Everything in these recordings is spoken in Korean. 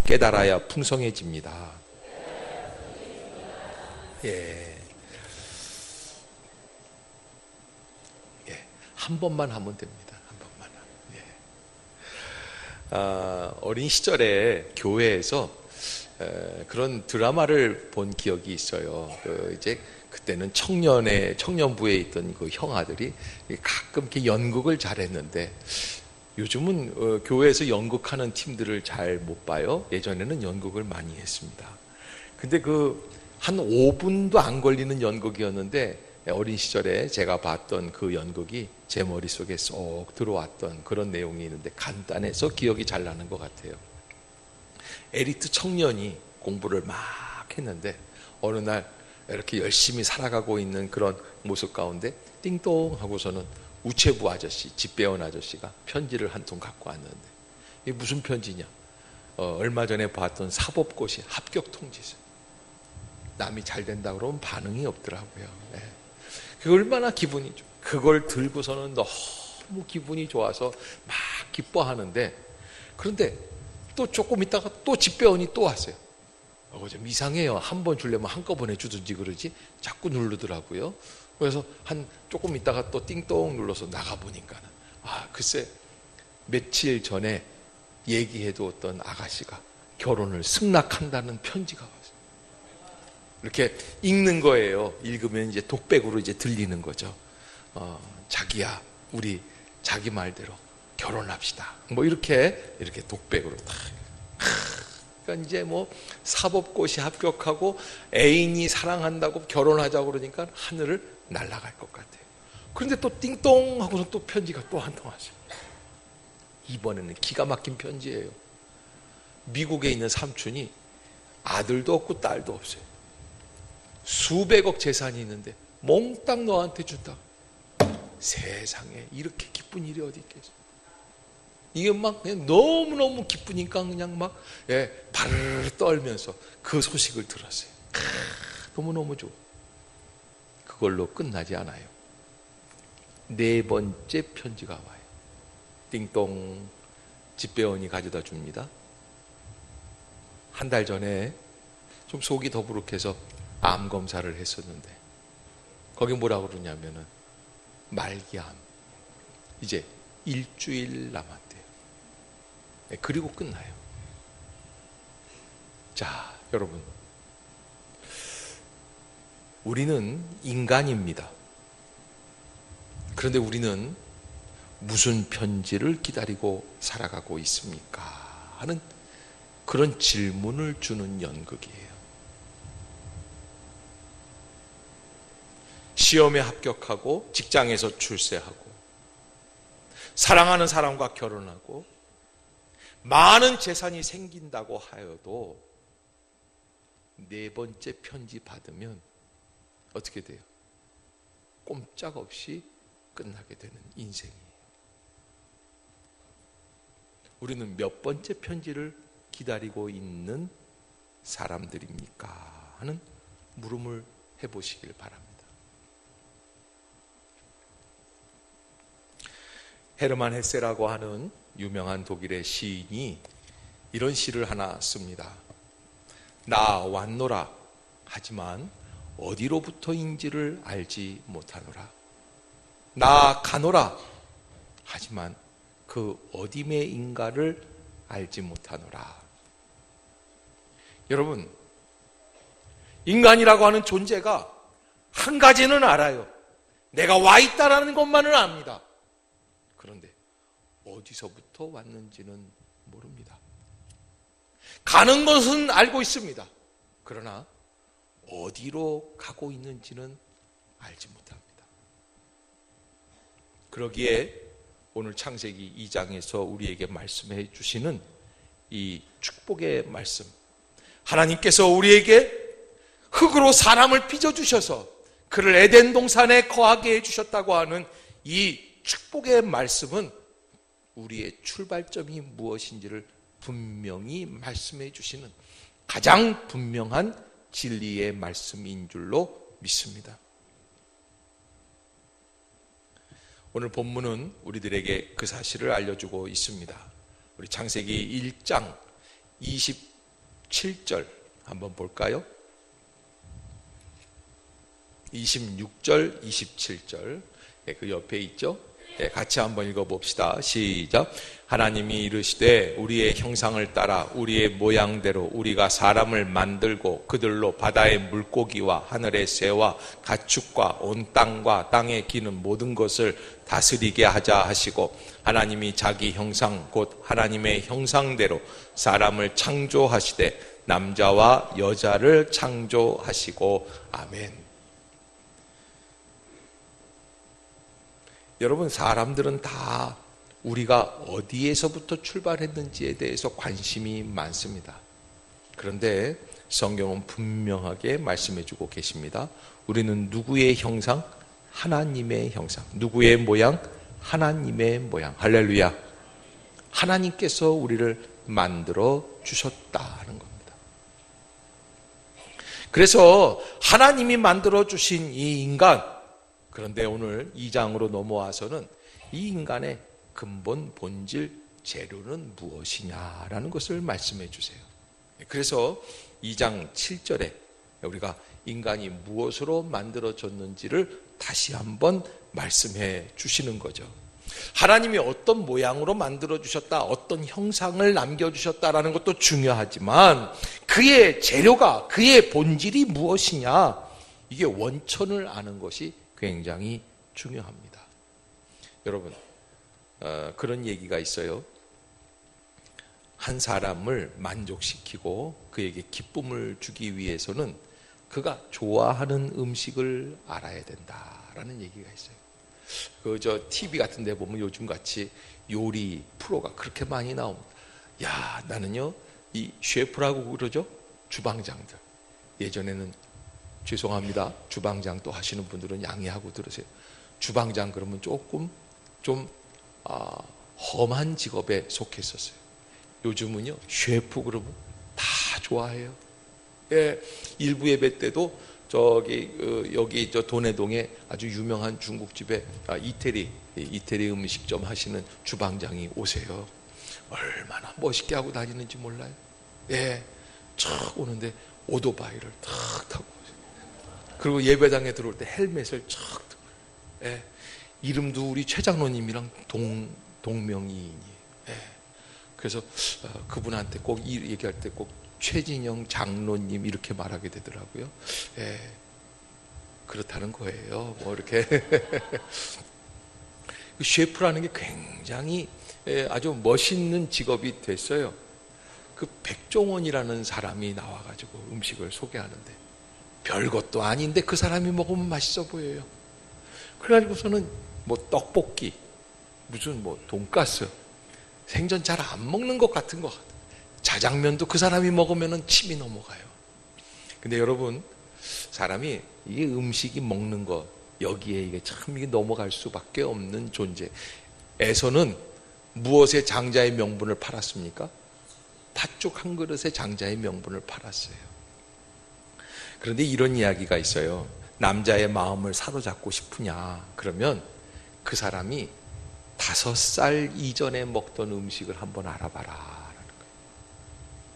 깨달아야 풍성해집니다. 예. 예. 한 번만 하면 됩니다. 한 번만. 예. 어린 시절에 교회에서 그런 드라마를 본 기억이 있어요. 이제 그때는 청년부에 있던 그 형아들이 가끔 이렇게 연극을 잘했는데 요즘은 교회에서 연극하는 팀들을 잘 못 봐요. 예전에는 연극을 많이 했습니다. 근데 한 5분도 안 걸리는 연극이었는데 어린 시절에 제가 봤던 그 연극이 제 머릿속에 쏙 들어왔던 그런 내용이 있는데 간단해서 기억이 잘 나는 것 같아요. 엘리트 청년이 공부를 막 했는데 어느 날 이렇게 열심히 살아가고 있는 그런 모습 가운데 띵동 하고서는 우체부 아저씨, 집배원 아저씨가 편지를 한 통 갖고 왔는데 이게 무슨 편지냐? 얼마 전에 봤던 사법고시 합격 통지서. 남이 잘 된다 그러면 반응이 없더라고요. 네. 그게 얼마나 기분이 좋아. 그걸 들고서는 너무 기분이 좋아서 막 기뻐하는데 그런데 또 조금 있다가 또 집배원이 또 왔어요. 좀 이상해요. 한 번 주려면 한꺼번에 주든지 그러지 자꾸 누르더라고요. 그래서 조금 있다가 또 띵동 눌러서 나가보니까는 글쎄 며칠 전에 얘기해두었던 아가씨가 결혼을 승낙한다는 편지가 왔어요. 이렇게 읽는 거예요. 읽으면 이제 독백으로 이제 들리는 거죠. 자기야, 우리 자기 말대로 결혼합시다. 뭐 이렇게 독백으로 딱. 그러니까 이제 뭐 사법고시 합격하고 애인이 사랑한다고 결혼하자고 그러니까 하늘을 날아갈 것 같아요. 그런데 또 띵동 하고서 또 편지가 또 한 통 왔어요. 이번에는 기가 막힌 편지예요. 미국에 있는 삼촌이 아들도 없고 딸도 없어요. 수백억 재산이 있는데 몽땅 너한테 준다. 세상에 이렇게 기쁜 일이 어디 있겠어. 이게 막 그냥 너무너무 기쁘니까 그냥 막 발을 떨면서 그 소식을 들었어요. 너무너무 좋아. 그걸로 끝나지 않아요. 네 번째 편지가 와요. 띵동. 집배원이 가져다 줍니다. 한 달 전에 좀 속이 더부룩해서 암 검사를 했었는데 거기 뭐라고 그러냐면은 말기암 이제 일주일 남았대요. 그리고 끝나요. 자, 여러분, 우리는 인간입니다. 그런데 우리는 무슨 편지를 기다리고 살아가고 있습니까? 하는 그런 질문을 주는 연극이에요. 시험에 합격하고 직장에서 출세하고 사랑하는 사람과 결혼하고 많은 재산이 생긴다고 하여도 네 번째 편지 받으면 어떻게 돼요? 꼼짝없이 끝나게 되는 인생이에요. 우리는 몇 번째 편지를 기다리고 있는 사람들입니까? 하는 물음을 해보시길 바랍니다. 헤르만 헤세라고 하는 유명한 독일의 시인이 이런 시를 하나 씁니다. 나 왔노라 하지만 어디로부터인지를 알지 못하노라. 나 가노라 하지만 그 어디매인가를 알지 못하노라. 여러분, 인간이라고 하는 존재가 한 가지는 알아요. 내가 와 있다라는 것만은 압니다. 그런데 어디서부터 왔는지는 모릅니다. 가는 것은 알고 있습니다. 그러나 어디로 가고 있는지는 알지 못합니다. 그러기에 오늘 창세기 2장에서 우리에게 말씀해 주시는 이 축복의 말씀, 하나님께서 우리에게 흙으로 사람을 빚어주셔서 그를 에덴 동산에 거하게 해주셨다고 하는 이 축복의 말씀은 우리의 출발점이 무엇인지를 분명히 말씀해 주시는 가장 분명한 진리의 말씀인 줄로 믿습니다. 오늘 본문은 우리들에게 그 사실을 알려주고 있습니다. 우리 창세기 1장 27절 한번 볼까요? 26절, 27절 그 옆에 있죠? 같이 한번 읽어봅시다. 시작. 하나님이 이르시되 우리의 형상을 따라 우리의 모양대로 우리가 사람을 만들고 그들로 바다의 물고기와 하늘의 새와 가축과 온 땅과 땅에 기는 모든 것을 다스리게 하자 하시고, 하나님이 자기 형상 곧 하나님의 형상대로 사람을 창조하시되 남자와 여자를 창조하시고. 아멘. 여러분, 사람들은 다 우리가 어디에서부터 출발했는지에 대해서 관심이 많습니다. 그런데 성경은 분명하게 말씀해주고 계십니다. 우리는 누구의 형상? 하나님의 형상. 누구의 모양? 하나님의 모양. 할렐루야. 하나님께서 우리를 만들어 주셨다는 겁니다. 그래서 하나님이 만들어 주신 이 인간, 그런데 오늘 2장으로 넘어와서는 이 인간의 근본 본질 재료는 무엇이냐라는 것을 말씀해 주세요. 그래서 2장 7절에 우리가 인간이 무엇으로 만들어졌는지를 다시 한번 말씀해 주시는 거죠. 하나님이 어떤 모양으로 만들어 주셨다, 어떤 형상을 남겨주셨다라는 것도 중요하지만 그의 재료가, 그의 본질이 무엇이냐, 이게 원천을 아는 것이 굉장히 중요합니다. 여러분, 그런 얘기가 있어요. 한 사람을 만족시키고 그에게 기쁨을 주기 위해서는 그가 좋아하는 음식을 알아야 된다라는 얘기가 있어요. TV 같은 데 보면 요즘 같이 요리 프로가 그렇게 많이 나옵니다. 야, 나는요, 이 셰프라고 그러죠? 주방장들. 예전에는, 죄송합니다, 주방장 또 하시는 분들은 양해하고 들으세요. 주방장 그러면 조금 좀 험한 직업에 속했었어요. 요즘은요, 셰프 그러면 다 좋아해요. 예, 일부 예배 때도 여기 도내동에 아주 유명한 중국집에 이태리 음식점 하시는 주방장이 오세요. 얼마나 멋있게 하고 다니는지 몰라요. 예, 촥 오는데 오토바이를 탁 타고 오세요. 그리고 예배당에 들어올 때 헬멧을 촥 들고. 예, 이름도 우리 최 장로님이랑 동명이인이에요. 예, 그래서 그분한테 꼭 얘기할 때 꼭 최진영 장로님 이렇게 말하게 되더라고요. 예, 그렇다는 거예요. 뭐 이렇게 셰프라는 게 굉장히 아주 멋있는 직업이 됐어요. 그 백종원이라는 사람이 나와가지고 음식을 소개하는데 별것도 아닌데 그 사람이 먹으면 맛있어 보여요. 그래가지고서는 뭐 떡볶이, 무슨 뭐 돈가스, 생전 잘 안 먹는 것 같은 것 같아요. 자장면도 그 사람이 먹으면 침이 넘어가요. 근데 여러분, 사람이 이게 음식이 먹는 것, 여기에 이게 참 이게 넘어갈 수밖에 없는 존재. 에서는 무엇의 장자의 명분을 팔았습니까? 팥죽 한 그릇의 장자의 명분을 팔았어요. 그런데 이런 이야기가 있어요. 남자의 마음을 사로잡고 싶으냐, 그러면 그 사람이 5살 이전에 먹던 음식을 한번 알아봐라.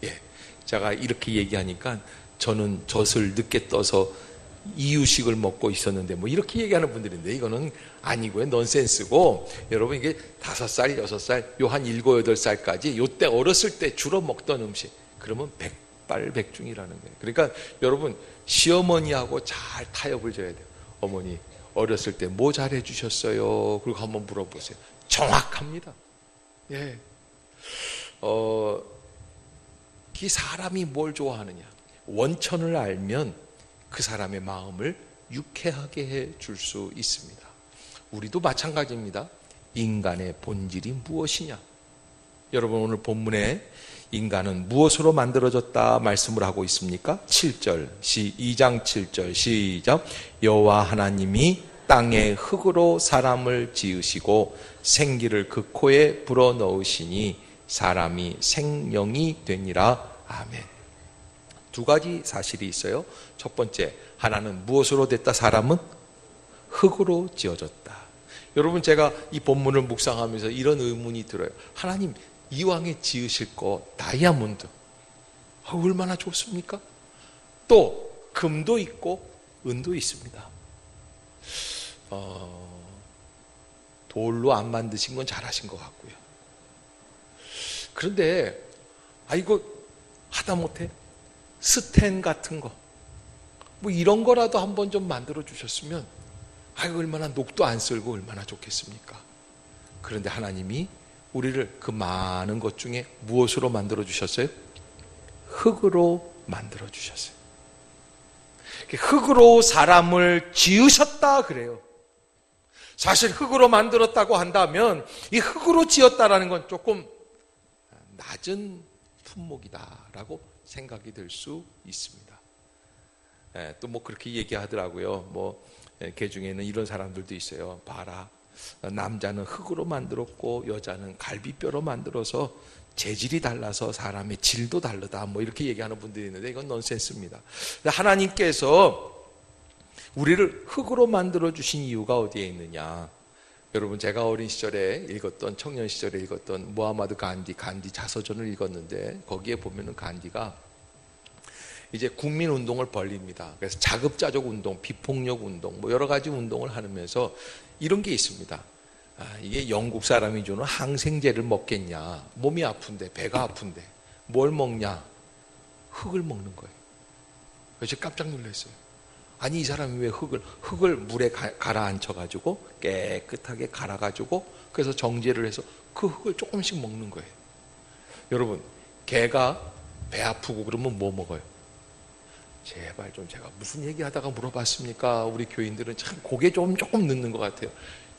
예, 제가 이렇게 얘기하니까 저는 젖을 늦게 떠서 이유식을 먹고 있었는데 뭐 이렇게 얘기하는 분들인데 이거는 아니고요. 넌센스고, 여러분 이게 5살, 6살, 요 한 7, 8살까지 요때 어렸을 때 주로 먹던 음식, 그러면 백발백중이라는 거예요. 그러니까 여러분, 시어머니하고 잘 타협을 줘야 돼요. 어머니, 어렸을 때 뭐 잘해 주셨어요? 그리고 한번 물어보세요. 정확합니다. 예. 이 사람이 뭘 좋아하느냐, 원천을 알면 그 사람의 마음을 유쾌하게 해 줄 수 있습니다. 우리도 마찬가지입니다. 인간의 본질이 무엇이냐? 여러분, 오늘 본문에 인간은 무엇으로 만들어졌다 말씀을 하고 있습니까? 7절, 2장 7절 시작. 여호와 하나님이 땅의 흙으로 사람을 지으시고 생기를 그 코에 불어넣으시니 사람이 생명이 되니라. 아멘. 두 가지 사실이 있어요. 첫 번째, 하나는 무엇으로 됐다? 사람은 흙으로 지어졌다. 여러분, 제가 이 본문을 묵상하면서 이런 의문이 들어요. 하나님, 이왕에 지으실 거 다이아몬드, 얼마나 좋습니까? 또 금도 있고 은도 있습니다. 돌로 안 만드신 건 잘하신 것 같고요. 그런데 이거 하다못해 스텐 같은 거 뭐 이런 거라도 한번 좀 만들어 주셨으면 얼마나 녹도 안 쓸고 얼마나 좋겠습니까? 그런데 하나님이 우리를 그 많은 것 중에 무엇으로 만들어 주셨어요? 흙으로 만들어 주셨어요. 흙으로 사람을 지으셨다 그래요. 사실 흙으로 만들었다고 한다면 이 흙으로 지었다라는 건 조금 낮은 품목이다라고 생각이 들 수 있습니다. 또 뭐 그렇게 얘기하더라고요. 개 중에는 이런 사람들도 있어요. 봐라, 남자는 흙으로 만들었고 여자는 갈비뼈로 만들어서 재질이 달라서 사람의 질도 다르다. 뭐 이렇게 얘기하는 분들이 있는데 이건 넌센스입니다. 하나님께서 우리를 흙으로 만들어 주신 이유가 어디에 있느냐? 여러분, 제가 어린 시절에 읽었던, 청년 시절에 읽었던 무하마드 간디 자서전을 읽었는데 거기에 보면은 간디가 이제 국민운동을 벌립니다. 그래서 자급자족 운동, 비폭력 운동, 뭐 여러 가지 운동을 하면서 이런 게 있습니다. 이게 영국 사람이 주는 항생제를 먹겠냐? 몸이 아픈데, 배가 아픈데 뭘 먹냐? 흙을 먹는 거예요. 그래서 깜짝 놀랐어요. 아니, 이 사람이 왜 흙을 물에 가라앉혀가지고 깨끗하게 갈아가지고 그래서 정제를 해서 그 흙을 조금씩 먹는 거예요. 여러분, 개가 배 아프고 그러면 뭐 먹어요? 제발 좀, 제가 무슨 얘기하다가 물어봤습니까? 우리 교인들은 참 고개 조금 늦는 것 같아요.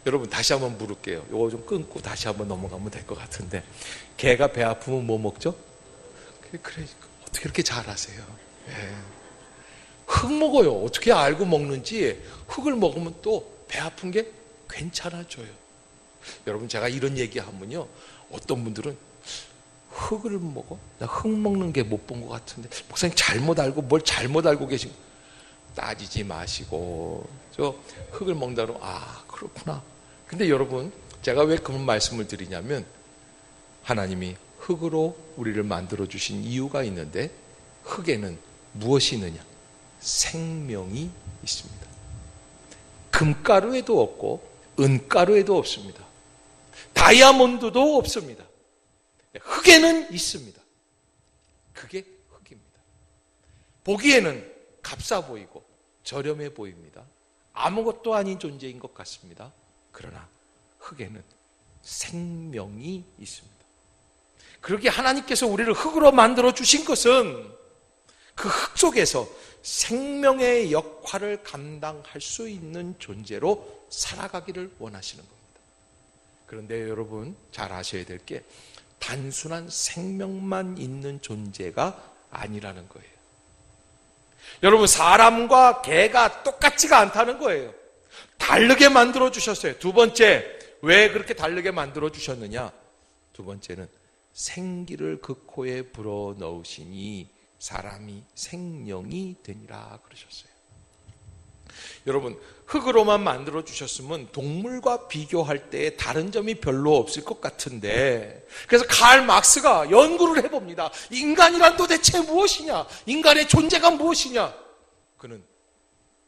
여러분, 다시 한번 물을게요. 이거 좀 끊고 다시 한번 넘어가면 될 것 같은데, 개가 배 아프면 뭐 먹죠? 그래, 어떻게 이렇게 잘 아세요? 흙 먹어요. 어떻게 알고 먹는지. 흙을 먹으면 또 배 아픈 게 괜찮아져요. 여러분, 제가 이런 얘기하면요, 어떤 분들은 흙을 먹어? 나 흙 먹는 게 못 본 것 같은데 목사님 잘못 알고, 뭘 잘못 알고 계신? 따지지 마시고, 저 흙을 먹는다고, 그렇구나. 근데 여러분, 제가 왜 그런 말씀을 드리냐면, 하나님이 흙으로 우리를 만들어 주신 이유가 있는데, 흙에는 무엇이 있느냐? 생명이 있습니다. 금가루에도 없고 은가루에도 없습니다. 다이아몬드도 없습니다. 흙에는 있습니다. 그게 흙입니다. 보기에는 값싸 보이고 저렴해 보입니다. 아무것도 아닌 존재인 것 같습니다. 그러나 흙에는 생명이 있습니다. 그렇게 하나님께서 우리를 흙으로 만들어 주신 것은 그 흙 속에서 생명의 역할을 감당할 수 있는 존재로 살아가기를 원하시는 겁니다. 그런데 여러분, 잘 아셔야 될 게 단순한 생명만 있는 존재가 아니라는 거예요. 여러분, 사람과 개가 똑같지가 않다는 거예요. 다르게 만들어 주셨어요. 두 번째, 왜 그렇게 다르게 만들어 주셨느냐? 두 번째는 생기를 그 코에 불어 넣으시니 사람이 생명이 되니라 그러셨어요. 여러분, 흙으로만 만들어 주셨으면 동물과 비교할 때 다른 점이 별로 없을 것 같은데, 그래서 칼 막스가 연구를 해봅니다. 인간이란 도대체 무엇이냐? 인간의 존재가 무엇이냐? 그는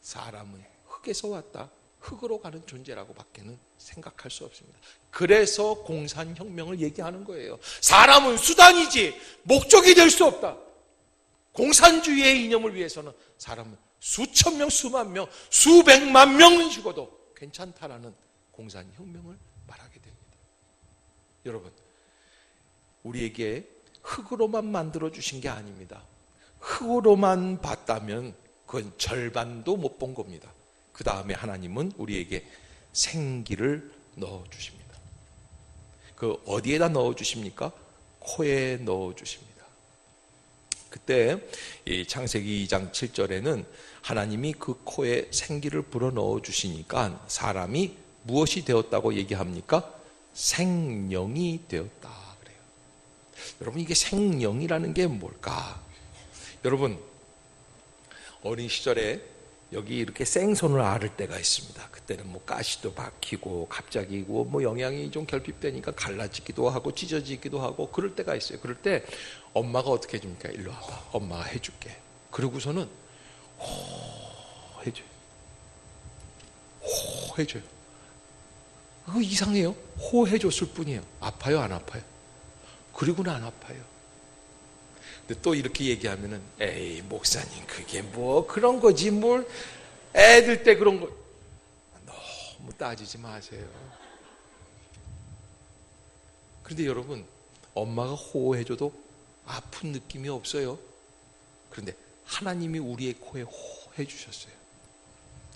사람은 흙에서 왔다, 흙으로 가는 존재라고 밖에는 생각할 수 없습니다. 그래서 공산혁명을 얘기하는 거예요. 사람은 수단이지 목적이 될 수 없다. 공산주의의 이념을 위해서는 사람은 수천 명, 수만 명, 수백만 명은 죽어도 괜찮다라는 공산혁명을 말하게 됩니다. 여러분, 우리에게 흙으로만 만들어 주신 게 아닙니다. 흙으로만 봤다면 그건 절반도 못 본 겁니다. 그 다음에 하나님은 우리에게 생기를 넣어 주십니다. 그 어디에다 넣어 주십니까? 코에 넣어 주십니다. 그때 이 창세기 2장 7절에는 하나님이 그 코에 생기를 불어 넣어 주시니까 사람이 무엇이 되었다고 얘기합니까? 생령이 되었다 그래요. 여러분, 이게 생령이라는 게 뭘까? 여러분, 어린 시절에 여기 이렇게 생선을 앓을 때가 있습니다. 그때는 뭐 가시도 박히고 갑자기 뭐 영양이 좀 결핍되니까 갈라지기도 하고 찢어지기도 하고 그럴 때가 있어요. 그럴 때 엄마가 어떻게 해줍니까? 일로 와봐. 엄마가 해줄게. 그러고서는 호 해줘요. 호 해줘요. 그거 이상해요. 호 해줬을 뿐이에요. 아파요? 안 아파요? 그리고는 안 아파요. 근데 또 이렇게 얘기하면은 에이 목사님 그게 뭐 그런 거지 뭘 애들 때 그런 거 너무 따지지 마세요. 그런데 여러분 엄마가 호호해줘도 아픈 느낌이 없어요. 그런데 하나님이 우리의 코에 호호해 주셨어요.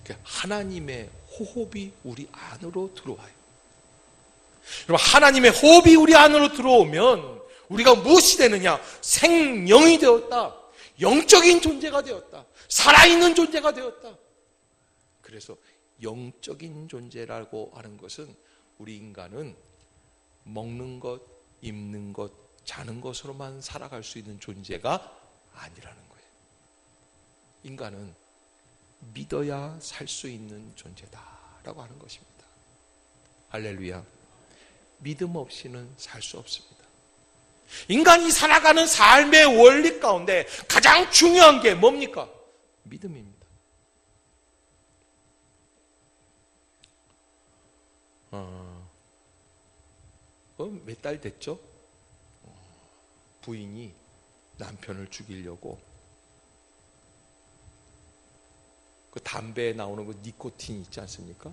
그러니까 하나님의 호흡이 우리 안으로 들어와요. 여러분 하나님의 호흡이 우리 안으로 들어오면 우리가 무엇이 되느냐? 생명이 되었다. 영적인 존재가 되었다. 살아있는 존재가 되었다. 그래서 영적인 존재라고 하는 것은 우리 인간은 먹는 것, 입는 것, 자는 것으로만 살아갈 수 있는 존재가 아니라는 거예요. 인간은 믿어야 살 수 있는 존재다라고 하는 것입니다. 할렐루야. 믿음 없이는 살 수 없습니다. 인간이 살아가는 삶의 원리 가운데 가장 중요한 게 뭡니까? 믿음입니다. 몇 달 됐죠? 부인이 남편을 죽이려고 그 담배에 나오는 그 니코틴 있지 않습니까?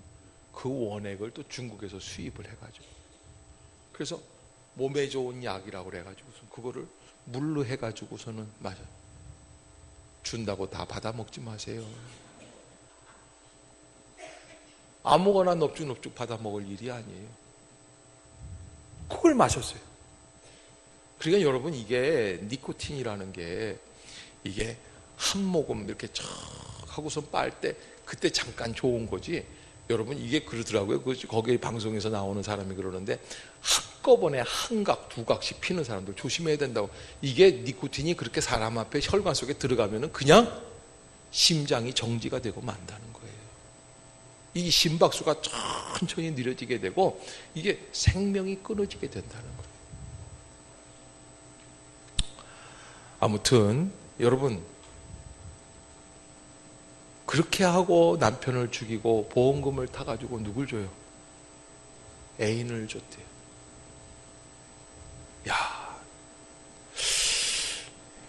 그 원액을 또 중국에서 수입을 해가지고 그래서 몸에 좋은 약이라고 그래가지고 그거를 물로 해가지고서는 맞아 준다고 다 받아 먹지 마세요. 아무거나 넙죽넙죽 받아 먹을 일이 아니에요. 그걸 마셨어요. 그러니까 여러분 이게 니코틴이라는 게 이게 한 모금 이렇게 촥 하고서 빨 때 그때 잠깐 좋은 거지. 여러분 이게 그러더라고요. 거기 방송에서 나오는 사람이 그러는데 한꺼번에 한 각, 두 각씩 피는 사람들 조심해야 된다고. 이게 니코틴이 그렇게 사람 앞에 혈관 속에 들어가면은 그냥 심장이 정지가 되고 만다는 거예요. 이 심박수가 천천히 느려지게 되고 이게 생명이 끊어지게 된다는 거예요. 아무튼 여러분 그렇게 하고 남편을 죽이고 보험금을 타가지고 누굴 줘요? 애인을 줬대요. 야,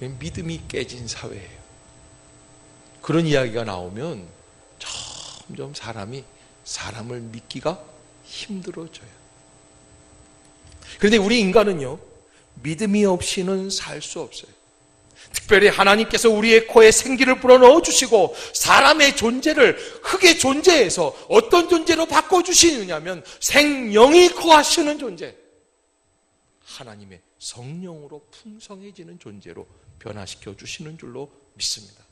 믿음이 깨진 사회예요. 그런 이야기가 나오면 점점 사람이 사람을 믿기가 힘들어져요. 그런데 우리 인간은요, 믿음이 없이는 살 수 없어요. 특별히 하나님께서 우리의 코에 생기를 불어넣어 주시고 사람의 존재를 흙의 존재에서 어떤 존재로 바꿔주시느냐면 생명이 거하시는 존재, 하나님의 성령으로 풍성해지는 존재로 변화시켜 주시는 줄로 믿습니다.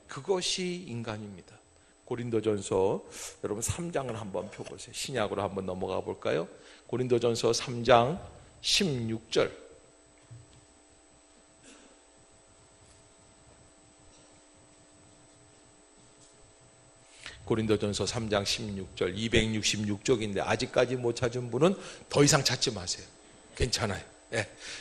그것이 인간입니다. 고린도전서 여러분 3장을 한번 펴보세요. 신약으로 한번 넘어가 볼까요? 고린도전서 3장 16절. 고린도전서 3장 16절 266쪽인데 아직까지 못 찾은 분은 더 이상 찾지 마세요. 괜찮아요.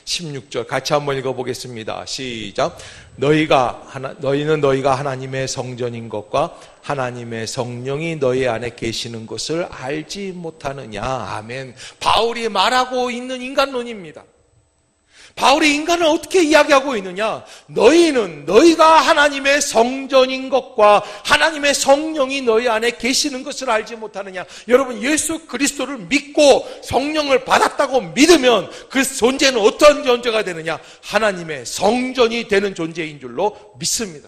16절 같이 한번 읽어보겠습니다. 시작. 너희는 너희가 하나님의 성전인 것과 하나님의 성령이 너희 안에 계시는 것을 알지 못하느냐. 아멘. 바울이 말하고 있는 인간론입니다. 바울이 인간을 어떻게 이야기하고 있느냐? 너희는 너희가 하나님의 성전인 것과 하나님의 성령이 너희 안에 계시는 것을 알지 못하느냐? 여러분 예수 그리스도를 믿고 성령을 받았다고 믿으면 그 존재는 어떤 존재가 되느냐? 하나님의 성전이 되는 존재인 줄로 믿습니다.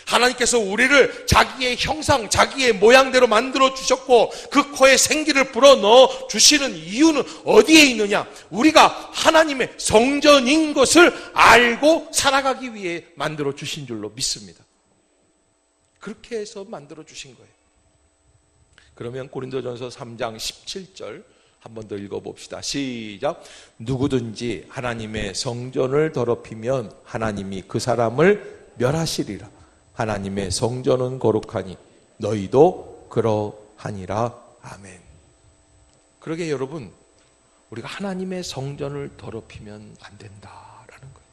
하나님께서 우리를 자기의 형상, 자기의 모양대로 만들어 주셨고 그 코에 생기를 불어넣어 주시는 이유는 어디에 있느냐? 우리가 하나님의 성전인 것을 알고 살아가기 위해 만들어 주신 줄로 믿습니다. 그렇게 해서 만들어 주신 거예요. 그러면 고린도전서 3장 17절 한 번 더 읽어봅시다. 시작. 누구든지 하나님의 성전을 더럽히면 하나님이 그 사람을 멸하시리라. 하나님의 성전은 거룩하니 너희도 그러하니라. 아멘. 그러게 여러분, 우리가 하나님의 성전을 더럽히면 안 된다라는 거예요.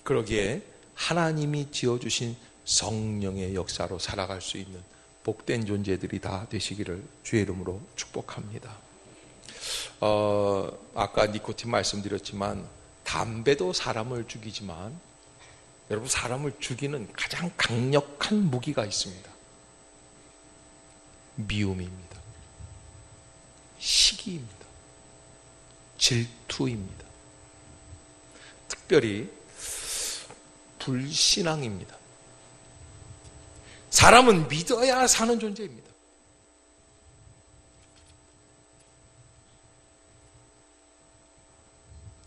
그러기에 하나님이 지어주신 성령의 역사로 살아갈 수 있는 복된 존재들이 다 되시기를 주의 이름으로 축복합니다. 아까 니코틴 말씀드렸지만 담배도 사람을 죽이지만 여러분, 사람을 죽이는 가장 강력한 무기가 있습니다. 미움입니다. 시기입니다. 질투입니다. 특별히 불신앙입니다. 사람은 믿어야 사는 존재입니다.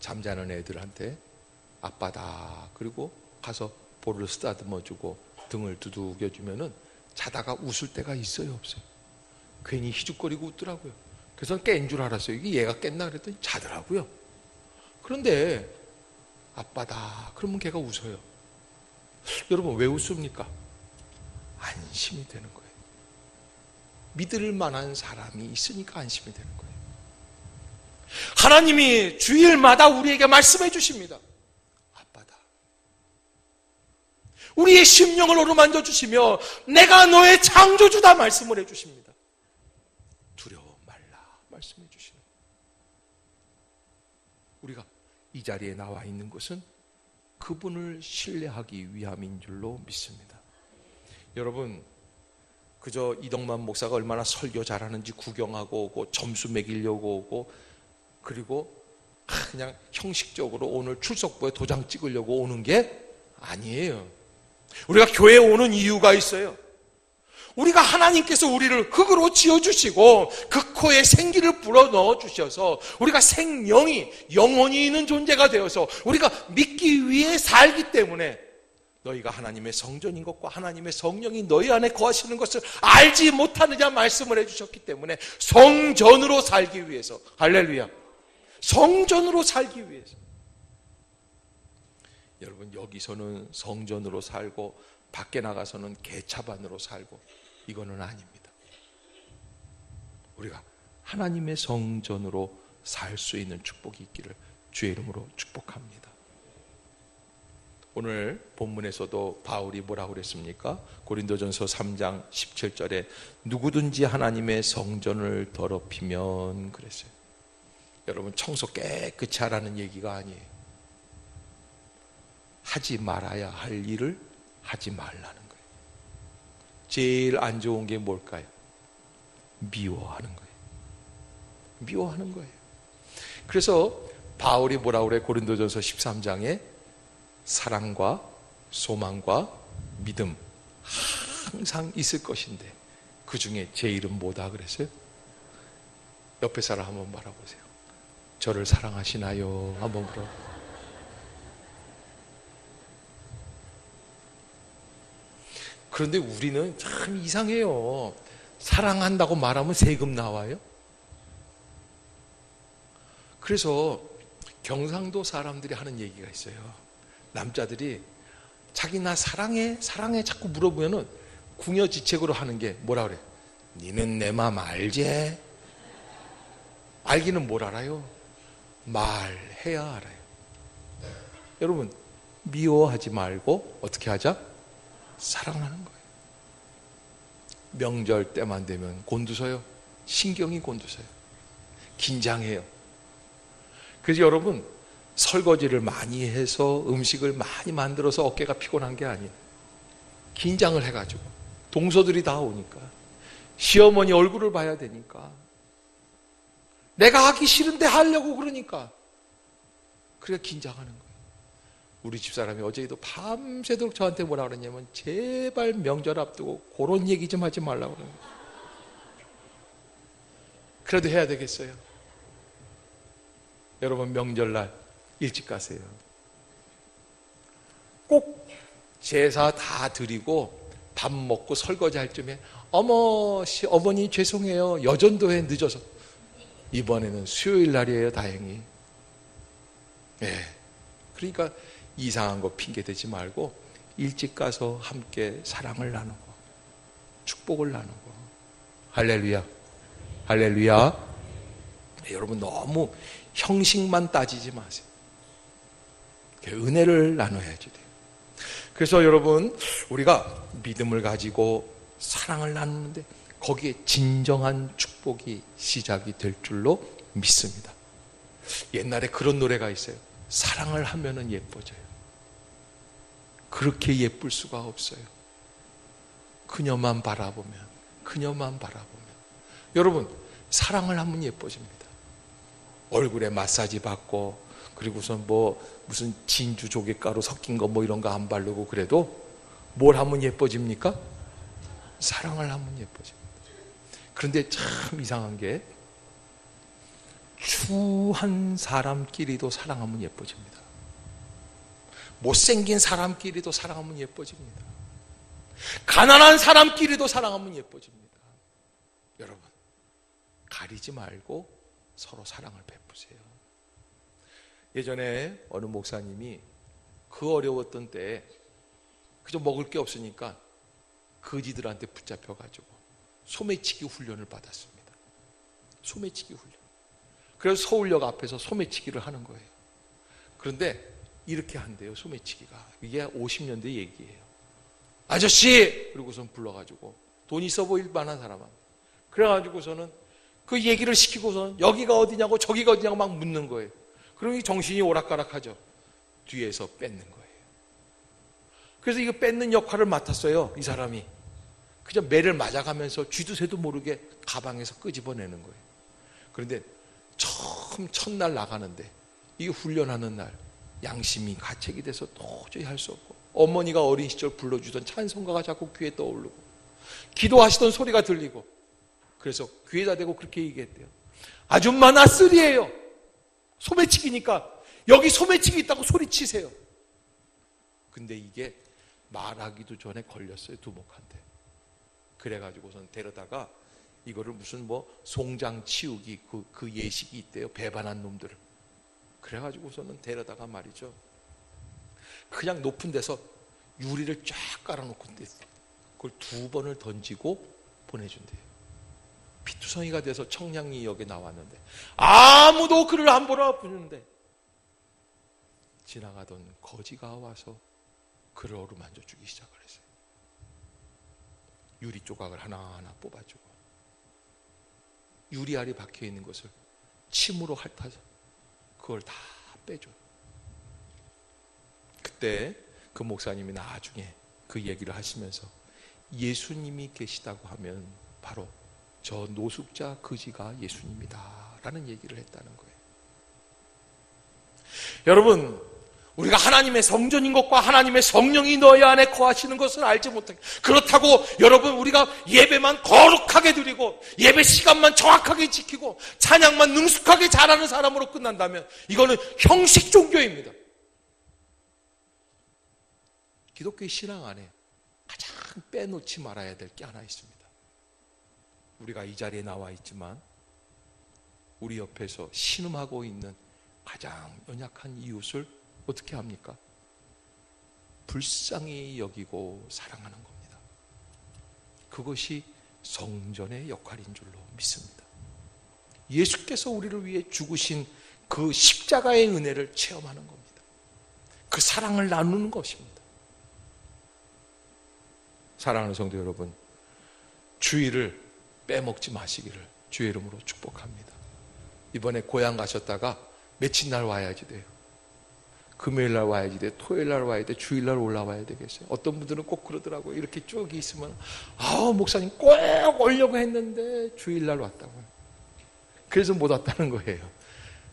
잠자는 애들한테 아빠다 그리고 가서 볼을 쓰다듬어주고 등을 두들겨주면은 자다가 웃을 때가 있어요, 없어요? 괜히 희죽거리고 웃더라고요. 그래서 깬 줄 알았어요. 이게 얘가 깼나 그랬더니 자더라고요. 그런데 아빠다 그러면 걔가 웃어요. 여러분, 왜 웃습니까? 안심이 되는 거예요. 믿을 만한 사람이 있으니까 안심이 되는 거예요. 하나님이 주일마다 우리에게 말씀해 주십니다. 아빠다. 우리의 심령을 어루만져 주시며 내가 너의 창조주다 말씀을 해 주십니다. 두려워 말라 말씀해 주시는 거예요. 우리가 이 자리에 나와 있는 것은 그분을 신뢰하기 위함인 줄로 믿습니다. 여러분, 그저 이덕만 목사가 얼마나 설교 잘하는지 구경하고 오고 점수 매기려고 오고 그리고 그냥 형식적으로 오늘 출석부에 도장 찍으려고 오는 게 아니에요. 우리가 교회에 오는 이유가 있어요. 우리가 하나님께서 우리를 흙으로 지어주시고 그 코에 생기를 불어넣어 주셔서 우리가 생명이 영혼이 있는 존재가 되어서 우리가 믿기 위해 살기 때문에 너희가 하나님의 성전인 것과 하나님의 성령이 너희 안에 거하시는 것을 알지 못하느냐 말씀을 해주셨기 때문에 성전으로 살기 위해서, 할렐루야, 성전으로 살기 위해서. 여러분, 여기서는 성전으로 살고 밖에 나가서는 개차반으로 살고 이거는 아닙니다. 우리가 하나님의 성전으로 살 수 있는 축복이 있기를 주의 이름으로 축복합니다. 오늘 본문에서도 바울이 뭐라고 그랬습니까? 고린도전서 3장 17절에 누구든지 하나님의 성전을 더럽히면 그랬어요. 여러분, 청소 깨끗이 하라는 얘기가 아니에요. 하지 말아야 할 일을 하지 말라는 거예요. 제일 안 좋은 게 뭘까요? 미워하는 거예요. 미워하는 거예요. 그래서 바울이 뭐라고 그래? 고린도전서 13장에 사랑과 소망과 믿음 항상 있을 것인데 그 중에 제일은 뭐다 그랬어요? 옆에 사람 한번 바라보세요. 저를 사랑하시나요? 한번 물어. 그런데 우리는 참 이상해요. 사랑한다고 말하면 세금 나와요. 그래서 경상도 사람들이 하는 얘기가 있어요. 남자들이 자기 나 사랑해 사랑해 자꾸 물어보면은 궁여지책으로 하는 게 뭐라 그래? 니는 내 맘 알지? 알기는 뭘 알아요? 말해야 알아요. 여러분, 미워하지 말고 어떻게 하자? 사랑하는 거예요. 명절 때만 되면 곤두서요. 신경이 곤두서요. 긴장해요. 그래서 여러분, 설거지를 많이 해서 음식을 많이 만들어서 어깨가 피곤한 게 아니에요. 긴장을 해가지고 동서들이 다 오니까 시어머니 얼굴을 봐야 되니까 내가 하기 싫은데 하려고 그러니까 그래 긴장하는 거예요. 우리 집사람이 어제도 밤새도록 저한테 뭐라 그랬냐면 제발 명절 앞두고 그런 얘기 좀 하지 말라고 그러는 거예요. 그래도 해야 되겠어요. 여러분, 명절날 일찍 가세요. 꼭 제사 다 드리고 밥 먹고 설거지 할 쯤에 어머니 죄송해요. 여전도에 늦어서. 이번에는 수요일 날이에요. 다행히. 네. 그러니까 이상한 거 핑계 대지 말고 일찍 가서 함께 사랑을 나누고 축복을 나누고. 할렐루야, 할렐루야. 여러분 너무 형식만 따지지 마세요. 은혜를 나눠야지 돼요. 그래서 여러분 우리가 믿음을 가지고 사랑을 나누는데 거기에 진정한 축복이 시작이 될 줄로 믿습니다. 옛날에 그런 노래가 있어요. 사랑을 하면은 예뻐져요. 그렇게 예쁠 수가 없어요. 그녀만 바라보면, 그녀만 바라보면. 여러분 사랑을 하면 예뻐집니다. 얼굴에 마사지 받고, 그리고선 무슨 진주 조개가루 섞인 거 이런 거 안 바르고 그래도 뭘 하면 예뻐집니까? 사랑을 하면 예뻐집니다. 그런데 참 이상한 게 추한 사람끼리도 사랑하면 예뻐집니다. 못생긴 사람끼리도 사랑하면 예뻐집니다. 가난한 사람끼리도 사랑하면 예뻐집니다. 여러분 가리지 말고 서로 사랑을 베푸세요. 예전에 어느 목사님이 그 어려웠던 때에 그저 먹을 게 없으니까 거지들한테 붙잡혀가지고 소매치기 훈련을 받았습니다. 소매치기 훈련. 그래서 서울역 앞에서 소매치기를 하는 거예요. 그런데 이렇게 한대요, 소매치기가. 이게 50년대 얘기예요. 아저씨! 그러고선 불러가지고 돈 있어 보일 만한 사람은. 그래가지고서는 그 얘기를 시키고서는 여기가 어디냐고 저기가 어디냐고 막 묻는 거예요. 그러면 정신이 오락가락하죠. 뒤에서 뺏는 거예요. 그래서 이거 뺏는 역할을 맡았어요, 이 사람이. 그냥 매를 맞아가면서 쥐도 새도 모르게 가방에서 끄집어내는 거예요. 그런데 처음 첫날 나가는데 이게 훈련하는 날 양심이 가책이 돼서 도저히 할 수 없고, 어머니가 어린 시절 불러주던 찬송가가 자꾸 귀에 떠오르고 기도하시던 소리가 들리고, 그래서 귀에다 대고 그렇게 얘기했대요. 아줌마 나 쓰리예요. 소매치기니까 여기 소매치기 있다고 소리치세요. 근데 이게 말하기도 전에 걸렸어요, 두목한테. 그래가지고선 데려다가 이거를 무슨 송장 치우기 그 예식이 있대요, 배반한 놈들을. 그래가지고서는 데려다가 말이죠, 그냥 높은 데서 유리를 쫙 깔아놓고 그걸 2번을 던지고 보내준대요. 피투성이가 돼서 청량리역에 나왔는데 아무도 그를 안 보러 보는데 지나가던 거지가 와서 그를 어루만져 주기 시작을 했어요. 유리 조각을 하나하나 뽑아주고 유리알이 박혀있는 것을 침으로 핥아서 그걸 다 빼줘요. 그때 그 목사님이 나중에 그 얘기를 하시면서 예수님이 계시다고 하면 바로 저 노숙자 거지가 예수님이다 라는 얘기를 했다는 거예요. 여러분, 우리가 하나님의 성전인 것과 하나님의 성령이 너희 안에 거하시는 것을 알지 못하게, 그렇다고 여러분 우리가 예배만 거룩하게 드리고 예배 시간만 정확하게 지키고 찬양만 능숙하게 잘하는 사람으로 끝난다면 이거는 형식 종교입니다. 기독교의 신앙 안에 가장 빼놓지 말아야 될 게 하나 있습니다. 우리가 이 자리에 나와 있지만 우리 옆에서 신음하고 있는 가장 연약한 이웃을 어떻게 합니까? 불쌍히 여기고 사랑하는 겁니다. 그것이 성전의 역할인 줄로 믿습니다. 예수께서 우리를 위해 죽으신 그 십자가의 은혜를 체험하는 겁니다. 그 사랑을 나누는 것입니다. 사랑하는 성도 여러분, 주일을 빼먹지 마시기를 주의 이름으로 축복합니다. 이번에 고향 가셨다가 며칠 날 와야지 돼요. 금요일 날 와야지 돼, 토요일 날 와야 돼, 주일 날 올라와야 되겠어요. 어떤 분들은 꼭 그러더라고요. 이렇게 쭉 있으면 목사님 꼭 오려고 했는데 주일 날 왔다고요. 그래서 못 왔다는 거예요.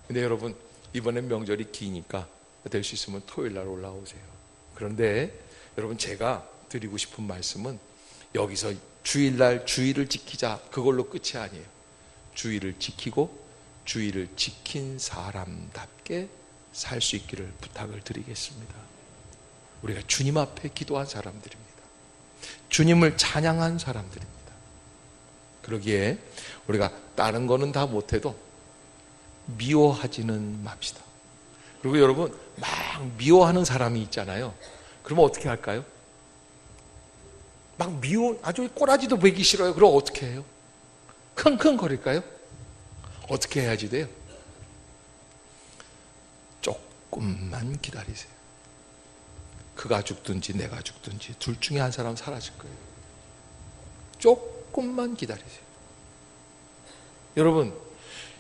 근데 여러분, 이번엔 명절이 기니까 될 수 있으면 토요일 날 올라오세요. 그런데 여러분, 제가 드리고 싶은 말씀은 여기서 주일날 주일을 지키자, 그걸로 끝이 아니에요. 주일을 지키고 주일을 지킨 사람답게 살 수 있기를 부탁을 드리겠습니다. 우리가 주님 앞에 기도한 사람들입니다. 주님을 찬양한 사람들입니다. 그러기에 우리가 다른 거는 다 못해도 미워하지는 맙시다. 그리고 여러분, 막 막 미워하는 사람이 있잖아요. 그러면 어떻게 할까요? 막 아주 꼬라지도 보기 싫어요. 그럼 어떻게 해요? 킁킁거릴까요? 어떻게 해야지 돼요? 조금만 기다리세요. 그가 죽든지 내가 죽든지 둘 중에 한 사람 사라질 거예요. 조금만 기다리세요. 여러분,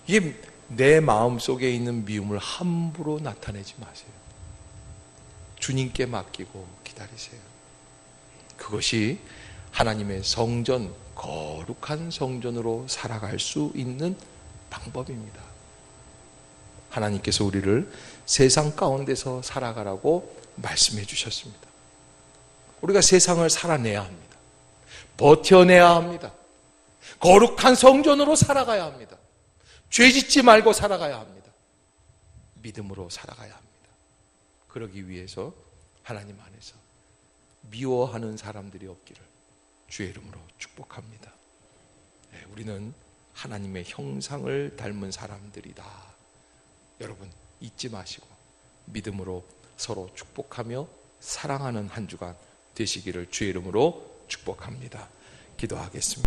이게 내 마음속에 있는 미움을 함부로 나타내지 마세요. 주님께 맡기고 기다리세요. 그것이 하나님의 성전, 거룩한 성전으로 살아갈 수 있는 방법입니다. 하나님께서 우리를 세상 가운데서 살아가라고 말씀해 주셨습니다. 우리가 세상을 살아내야 합니다. 버텨내야 합니다. 거룩한 성전으로 살아가야 합니다. 죄 짓지 말고 살아가야 합니다. 믿음으로 살아가야 합니다. 그러기 위해서 하나님 안에서 미워하는 사람들이 없기를 주의 이름으로 축복합니다. 네, 우리는 하나님의 형상을 닮은 사람들이다. 여러분 잊지 마시고 믿음으로 서로 축복하며 사랑하는 한 주간 되시기를 주의 이름으로 축복합니다. 기도하겠습니다.